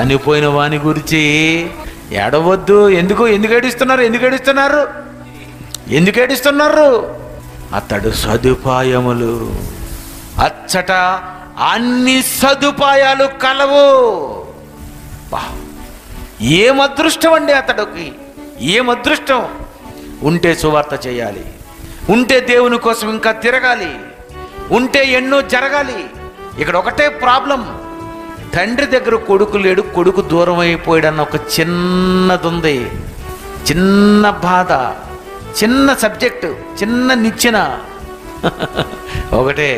చనిపోయిన వాని గురించి ఏడవద్దు. ఎందుకు ఏడుస్తున్నారు? అతడు సదుపాయములు, అచ్చట అన్ని సదుపాయాలు కలవు. ఏం అదృష్టం అండి అతడికి, ఏం అదృష్టం. ఉంటే సువార్త చేయాలి, ఉంటే దేవుని కోసం ఇంకా తిరగాలి, ఉంటే ఎన్నో జరగాలి. ఇక్కడ ఒకటే ప్రాబ్లం, తండ్రి దగ్గర కొడుకు లేడు, కొడుకు దూరం అయిపోయాడన్న ఒక చిన్నది ఉంది, చిన్న బాధ, చిన్న సబ్జెక్టు, చిన్న నిచ్చెన. ఒకటే,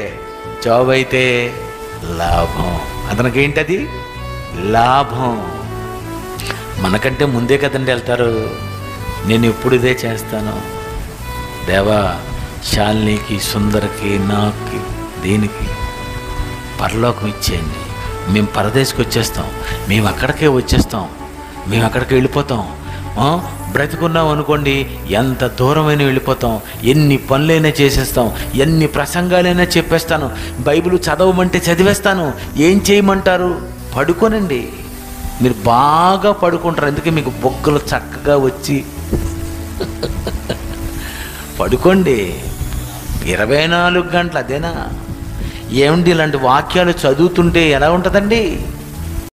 జాబ్ అయితే లాభం. అతనికి ఏంటది? లాభం. మనకంటే ముందే కదండి వెళ్తారు. నేను ఎప్పుడు ఇదే చేస్తాను, దేవా శాలినికి, సుందరకి, నాకు, దీనికి పరలోకం ఇచ్చేయండి. మేము పరదేశకు వచ్చేస్తాం, మేము అక్కడికే వెళ్ళిపోతాం. బ్రతికున్నాం అనుకోండి, ఎంత దూరమైనా వెళ్ళిపోతాం, ఎన్ని పనులైనా చేసేస్తాం, ఎన్ని ప్రసంగాలైనా చెప్పేస్తాను, బైబిల్ చదవమంటే చదివేస్తాను. ఏం చేయమంటారు? పడుకోనండి. మీరు బాగా పడుకుంటారు, అందుకే మీకు బొగ్గలు చక్కగా వచ్చి పడుకోండి. 24 గంటలు అదేనా? ఏమండి ఇలాంటి వాక్యాలు చదువుతుంటే ఎలా ఉంటుందండి?